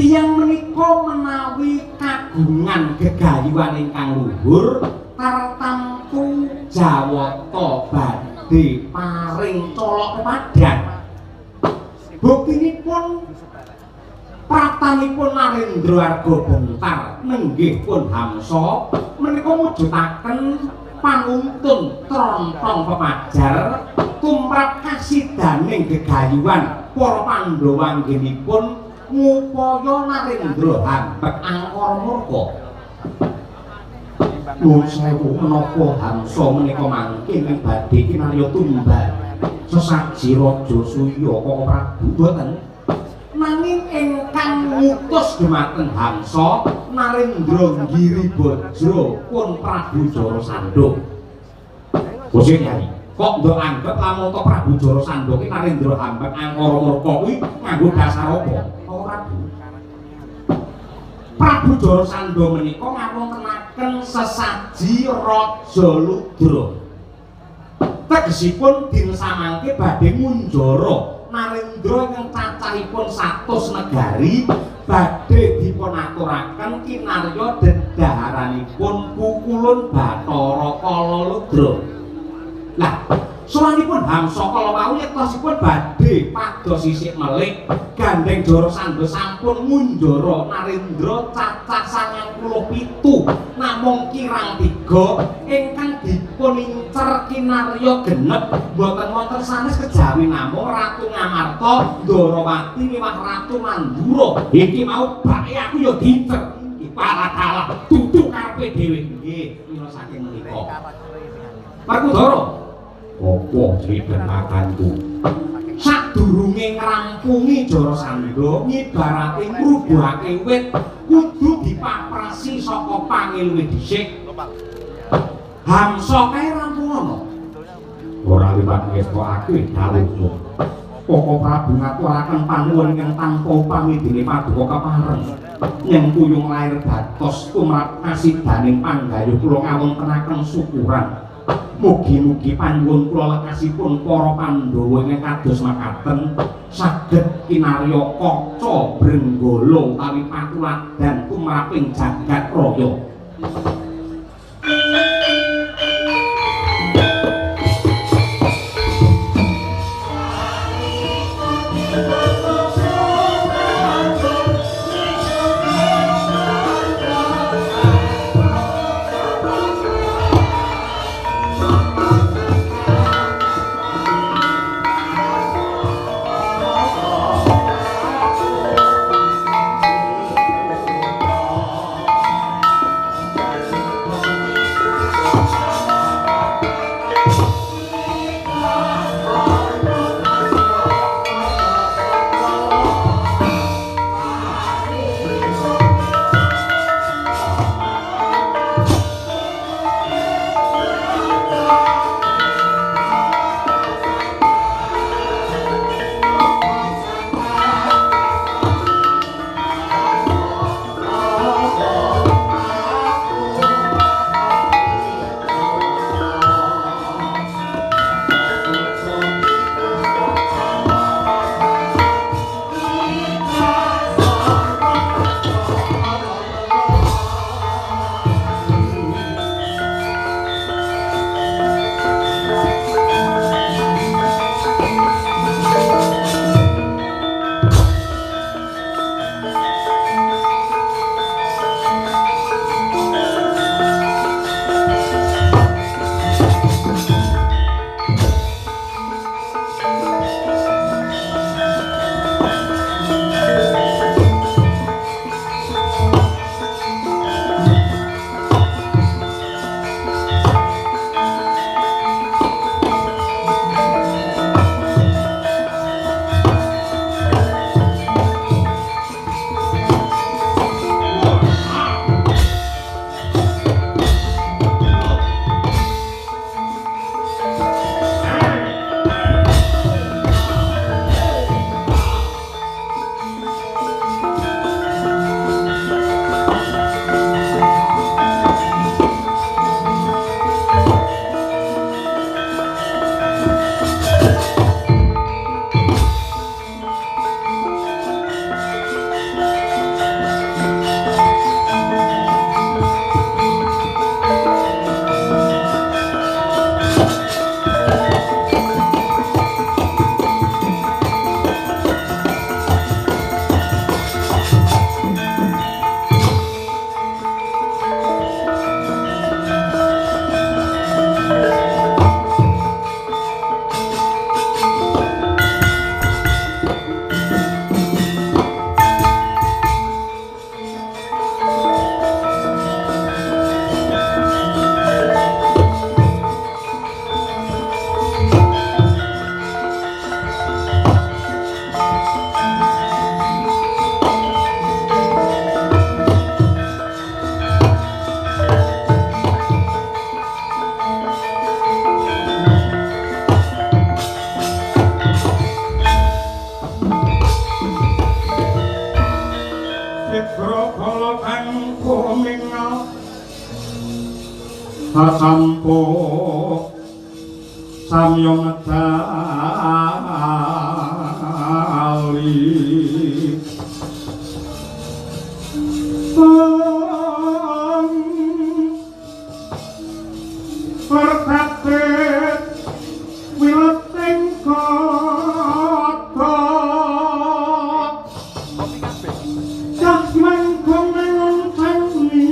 tiyang menika menawi kagungan gegayuhan ingkang luhur tartamtu jawata badhe paring colok padhang. Buktinipun pratanipun Narendra Arga Bentar nenggih pun Hamsa menika mujudaken panguntun trontong pepajar tumrap kasidaning gegayuhan para Pandhawa anggenipun ngupaya Narendra hambek angkara murka. Nuwun sewu menapa Hamsa menika mangke badhe kinarya tumbal sesaji Raja Surya Koko Prabu boten. Nanging ingkang ngutus dhumateng Hamsa Narendra Giribajra pun Prabu Jarasandha. Bose Nyai, kok ndok anggap lamun to Prabu Jarasandha ki Narendra hambek angkara murka kuwi nganggo dasar apa? Ora. Prabu Jarasandha menika ngawontenaken sesaji Raja Ludra. Tegesipun dinsamangke badhe ngunjara Narendra yang cacahipun 100 negari badhe dipunaturaken kinarya dedaharanipun pukulun Bathara Kala Ludra. Lah, sawanipun Hamsa kala wau yektosipun badhe pados sisik melih gandeng Jarasandha sampun ngunjara Narendra cacah 97 namung kirang 3 ingkang dipun incer kinarya genep boten wonten sanes kejawi namung Ratu Ngamarta, Ndarawati miwah Ratu Mandura. Iki mau bake aku ya diincer. Iki kalah dudu karepe dhewe. Nggih, mila saking menika. Pakudara, apa critakanku? Sadurunge ngrampungi Jarasandha ngibarate ngrubuhake wit kudu dipaprasi saka pangilwe dhisik. Hamsa kae rampung ana. Ora liwat ngestokake dawuhmu. Koko Prabu ngaturaken panuwun ingkang tanpa upami dene Paduka Kepareng. Yen kuyung lair dados tumrap kasidaning panggayuh kula ngawontenaken syukuran. Mugi-mugi panuwun kula lekasipun para Pandhawa ingkang kados makaten saged kinarya kaca brenggala utawi patuladan tumraping jagat raya. sasampo samya medali perkatet wileting kota Jasman kumengon tangi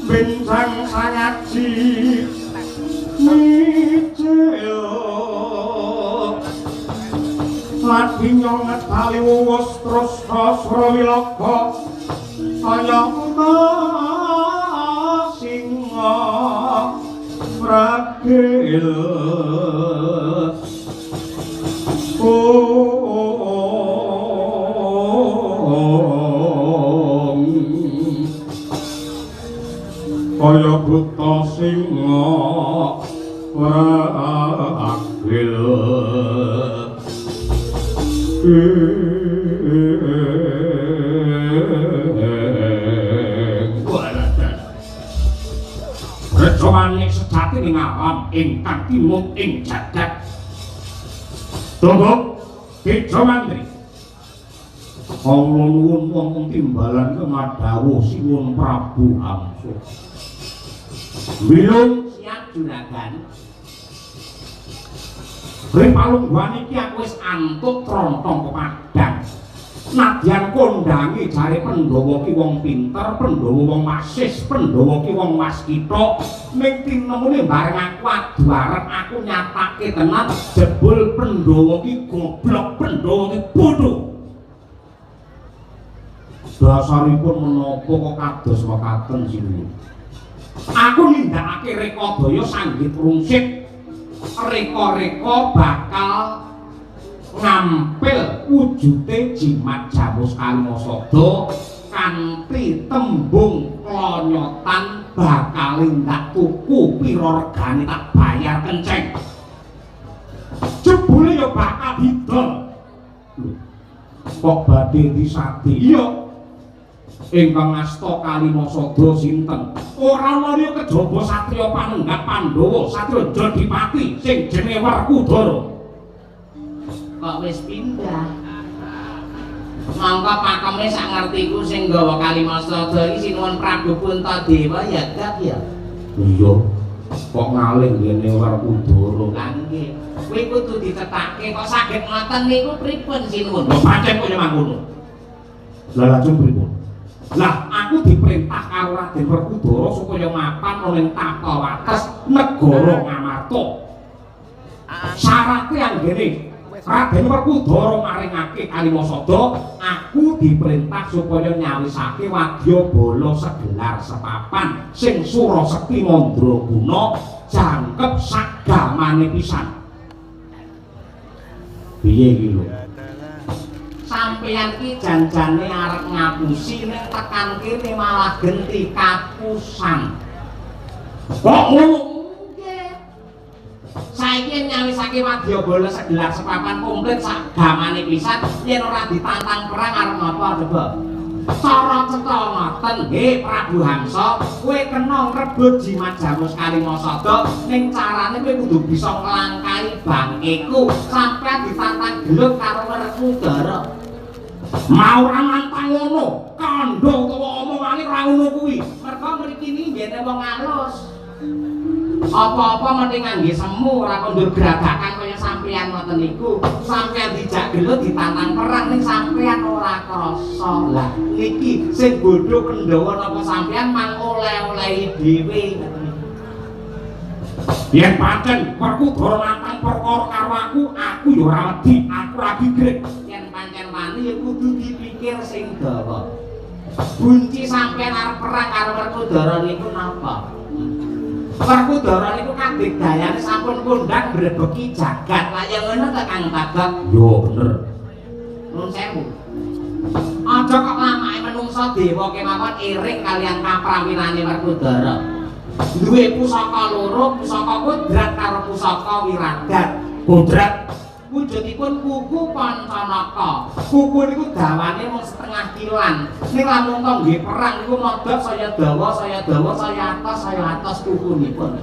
bintang sangaji niceo lagi nyonget tali wuwus terus sasra wilaka kaya singa ragil kaya buta singa ragil Reca Manik sejati ning alam ingkang timut ing jagat. Tunggu, Reca Mantri. Kawula nuwun wonten timbalan kemadhawuh sinuwun Prabu Hamsa. Wilung siap juragan. Ripalungguhan iki aku wis antuk trontong kepadang. Nadyan kondangi jare Pandhawa ki wong pinter, Pandhawa wong wasis, Pandhawa ki wong waskita, ning tinemune bareng aku adu arep aku nyatake tenan jebul Pandhawa ki goblok, Pandhawa ki bodho. Dasaripun menapa kok kados mekaten sinuwun. Aku nindakake rekadaya sanggit rungsik. Reka-reka bakal ngampil wujude jimat Jamus Kalimasada kanthi tembung klonyotan bakal ndak tuku pira regane tak bayar kenceng. Jebule ya bakal didol. Kok badhe disati? Iya. Ingkang ngasta Kalimasada sinten? Ora ana liya kejaba satriya panenggak Pandhawa, satriya Jodipati sing jenenge Werkudara. Kok wis pindah. Mangka pakemne sak ngertiku sing nggawa Kalimasada iki sinuwun Prabu Puntadewa ya gak ya. Iya. Kok ngalih ngene Werkudara. Lah nggih. Kuwi kudu dicetake kok saged ngoten niku pripun sinuwun? Lho pancen kaya mangkono. Lah lajeng pripun? Lah aku diperintah karo Raden Werkudara supaya mapan ning tata wates negara Ngamarta. Syarate anggene Raden Werkudara maringake Kalimasada, aku diperintah supaya nyawisake wadyabala segelar sepapan sing Surasekti Mandraguna jangkep sagamane pisan. Piye iki lho? Sampeyan ki janjane arep ngapusi ning tekan kene malah genti kapusan. Kok ngono? Nggih. Saiki nyawisake wadyabala segelar sepapan komplit sagamane pisan yen ora ditantang perang arep napa coba? Cara cetha ngoten nggih Prabu Hamsa, kowe kena ngrebut jimat Jamus Kalimasada ning carane kowe kudu bisa nglangkai bangkeku sampeyan ditantang gelut karo Werkudara. Mau ora nantang ngono, kandha utawa omongane ora ngono kuwi. Mergo mriki nggene wong alus. Apa-apa mesti ngangge semu ora kondur gragakan kaya sampeyan ngoten niku. Sampeyan dijak gelut ditantang perang ning sampeyan ora krasa. Lah niki sing bodho Pandhawa napa sampeyan mang oleh-olehi dhewe ngoten niku. Yen pancen Werkudara nantang perkara karo aku ya ora wedi, aku ora gigrek. Yen pancen wani ya kudu dipikir sing dawa. Bunci sampeyan arep perang karo Werkudara niku napa? Werkudara niku kadegdayane sampun kondhang mbrebeki jagat. Lah ya ngono ta Kang Bagong? Yo bener. Nuwun sewu. Aja kok lamake menungsa dewa kemawon iring kalian kaprawirane Werkudara. Duwe pusaka loro, pusaka Kodrat karo pusaka Wiragat. Kodrat wujudipun kuku Pancanaka. Kuku niku dawane mung setengah kilan. Ning lamun to nggih perang niku modhot saya dawa, saya atos kukunipun.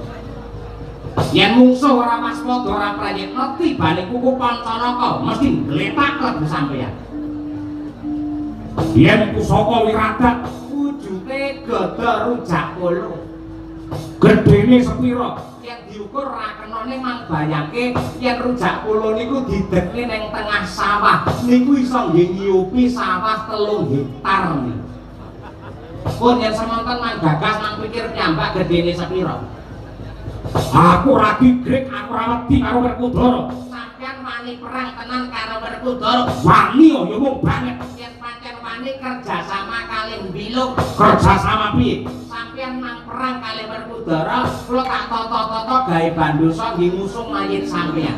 Yen mungsuh ora waspada ora prayitna tibane kuku Pancanaka mesti gletak klebu sampeyan. Yen pusaka wiradat Wujude gada rujak polo. gedene sepira? Yen diukur ra kenane mang bayangke yen rujak polo niku didekne ning tengah sawah. Niku iso nggih ngiyupi sawah 3 hektar niku. Pun yen semonten mang gagas mang pikir piyambak gedene sepira? Aku ra gigrek, aku ra wedi karo Werkudara. Sampeyan wani perang tenan karo Werkudara. Wani ya mung banget. Yen pancen wani kerja sama kalih Bilung. Kerja sama piye? Sampeyan mang perang kalih Werkudara, kula tak tata-tata gawe bandosa nggih ngusung mayit sampeyan.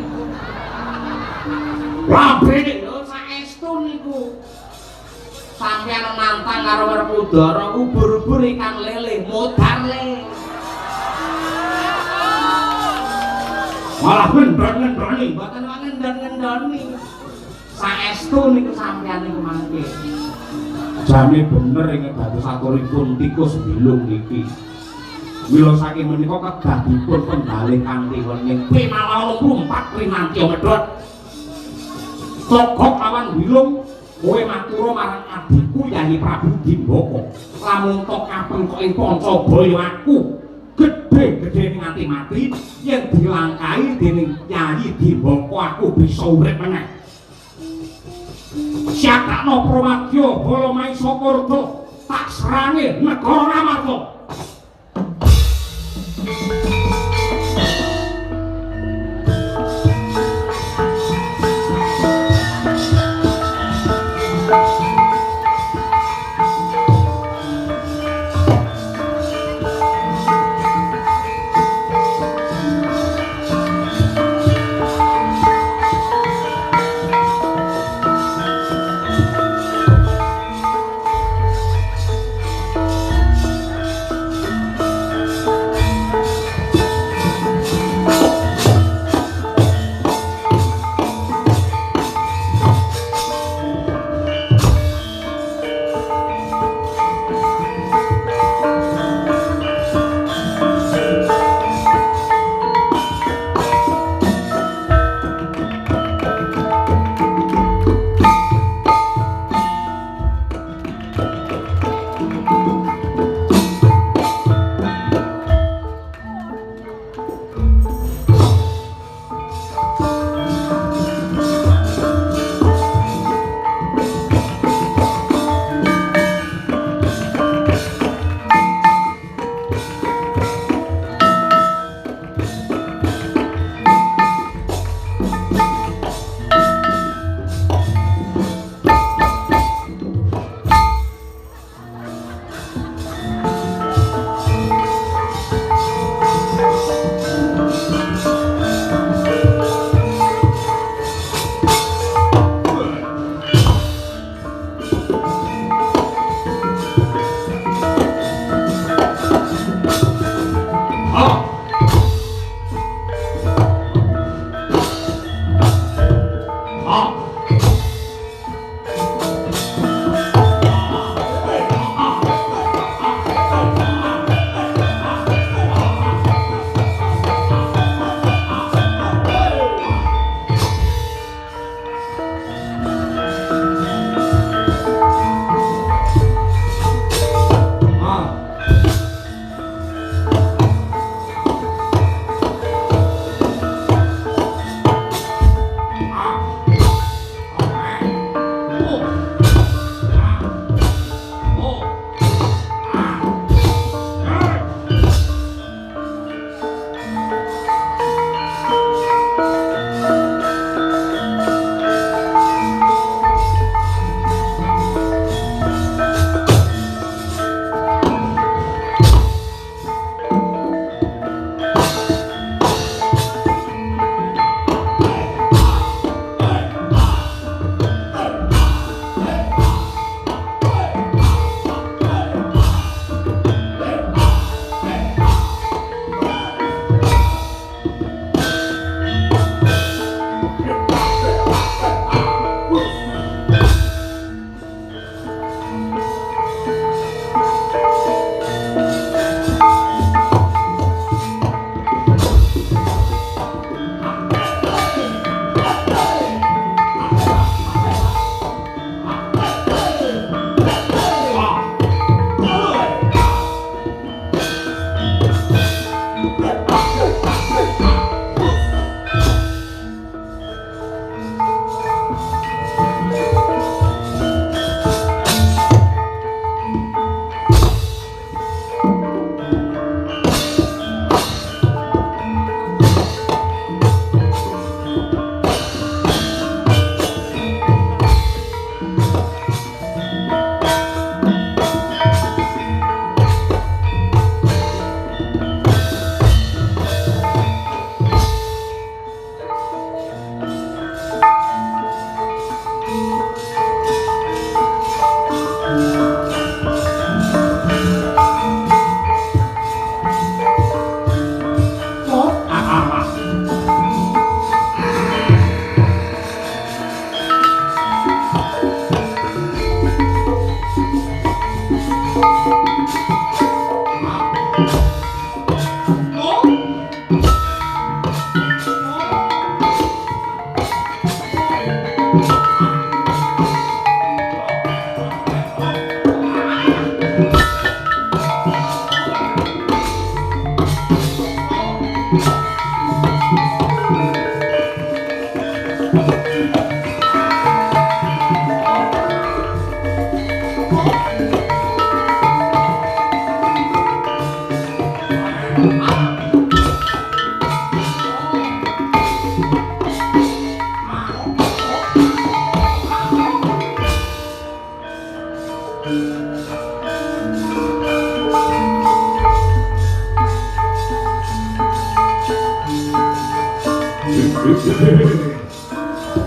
Labene Lho saestu niku. Sampeyan nantang karo Werkudara ubur-ubur ikan lele, modar le. malah ngendon-ngendoni. Mboten ngendon-ngendoni. Saestu niku sampeyan niku mangke. Jane bener ing dados aturipun tikus Bilung niki. Mila saking menika kedah dipun pendhalih kanthi wening pimawon 4 rinanti medhot. Togok lawan Bilung kowe matur marang adikku Yayi Prabu Dimbaka. Lamun tok kapeng kok ing Pancabaya aku gedhe-gedhe nganti mati yen dilangkai dening Yayi Dimbaka aku bisa urip meneh. Syakakno Pramadya bala Maesakardha tak serange negara Amarta.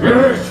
Hey!